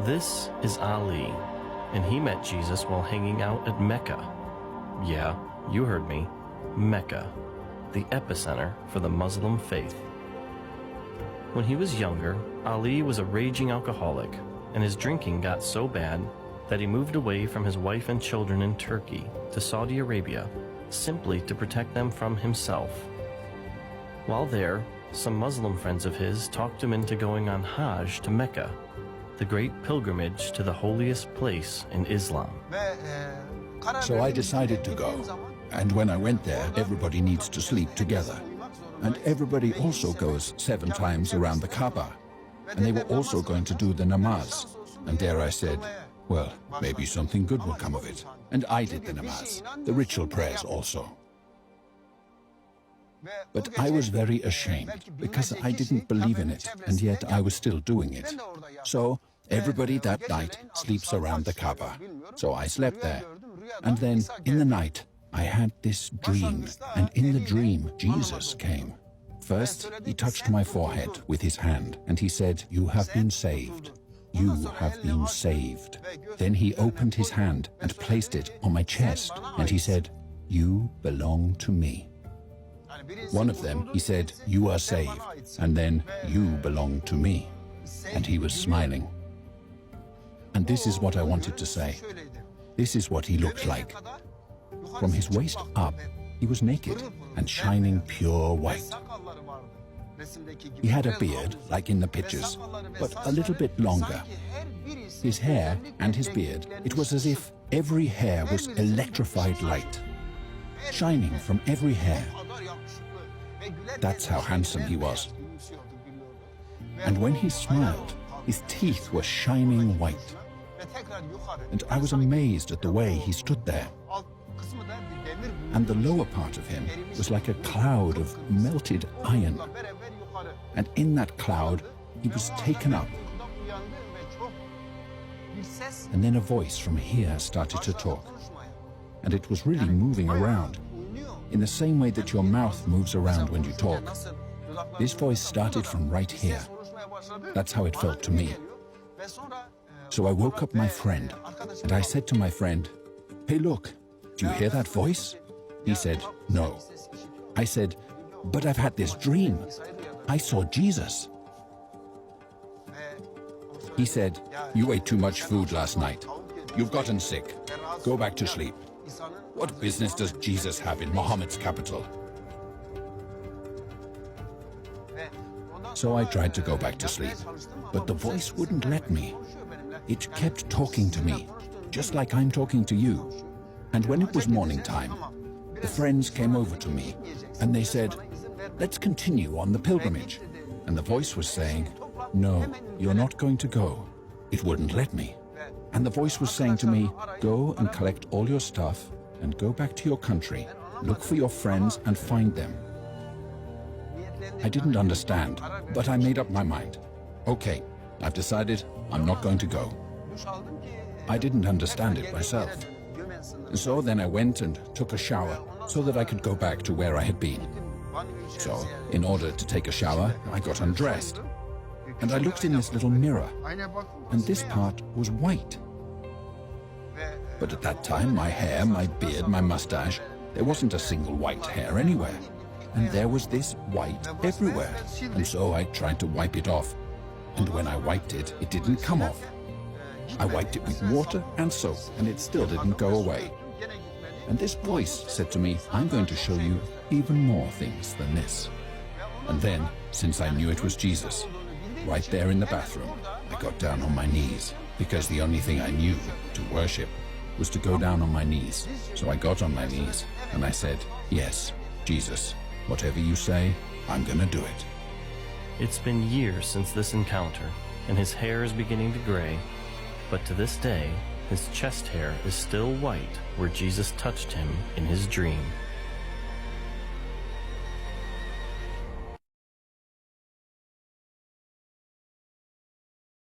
This is Ali, and he met Jesus while hanging out at Mecca. Yeah, you heard me, Mecca, the epicenter for the Muslim faith. When he was younger, Ali was a raging alcoholic, and his drinking got so bad that he moved away from his wife and children in Turkey to Saudi Arabia, simply to protect them from himself. While there, some Muslim friends of his talked him into going on Hajj to Mecca, the great pilgrimage to the holiest place in Islam. So I decided to go. And when I went there, everybody needs to sleep together. And everybody also goes 7 times around the Kaaba. And they were also going to do the namaz. And there I said, well, maybe something good will come of it. And I did the namaz, the ritual prayers also. But I was very ashamed because I didn't believe in it, and yet I was still doing it. So everybody that night sleeps around the Kaaba. So I slept there. And then in the night, I had this dream, and in the dream, Jesus came. First, he touched my forehead with his hand, and he said, "You have been saved. You have been saved." Then he opened his hand and placed it on my chest, and he said, "You belong to me." One of them, he said, "You are saved," and then, "You belong to me." And he was smiling. And this is what I wanted to say. This is what he looked like. From his waist up, he was naked and shining pure white. He had a beard, like in the pictures, but a little bit longer. His hair and his beard, it was as if every hair was electrified light, shining from every hair. That's how handsome he was. And when he smiled, his teeth were shining white. And I was amazed at the way he stood there. And the lower part of him was like a cloud of melted iron. And in that cloud, he was taken up. And then a voice from here started to talk. And it was really moving around, in the same way that your mouth moves around when you talk. This voice started from right here. That's how it felt to me. So I woke up my friend, and I said to my friend, "Hey, look, do you hear that voice?" He said, "No." I said, "But I've had this dream. I saw Jesus." He said, "You ate too much food last night. You've gotten sick. Go back to sleep. What business does Jesus have in Muhammad's capital?" So I tried to go back to sleep, but the voice wouldn't let me. It kept talking to me, just like I'm talking to you. And when it was morning time, the friends came over to me, and they said, "Let's continue on the pilgrimage." And the voice was saying, "No, you're not going to go." It wouldn't let me. And the voice was saying to me, "Go and collect all your stuff and go back to your country. Look for your friends and find them." I didn't understand, but I made up my mind. Okay, I've decided I'm not going to go. I didn't understand it myself. So then I went and took a shower so that I could go back to where I had been. So, in order to take a shower, I got undressed. And I looked in this little mirror, and this part was white. But at that time, my hair, my beard, my mustache, there wasn't a single white hair anywhere. And there was this white everywhere. And so I tried to wipe it off. And when I wiped it, it didn't come off. I wiped it with water and soap, and it still didn't go away. And this voice said to me, "I'm going to show you even more things than this." And then, since I knew it was Jesus, right there in the bathroom, I got down on my knees, because the only thing I knew to worship was to go down on my knees. So I got on my knees, and I said, "Yes, Jesus, whatever you say, I'm gonna do it." It's been years since this encounter, and his hair is beginning to gray, but to this day, his chest hair is still white where Jesus touched him in his dream.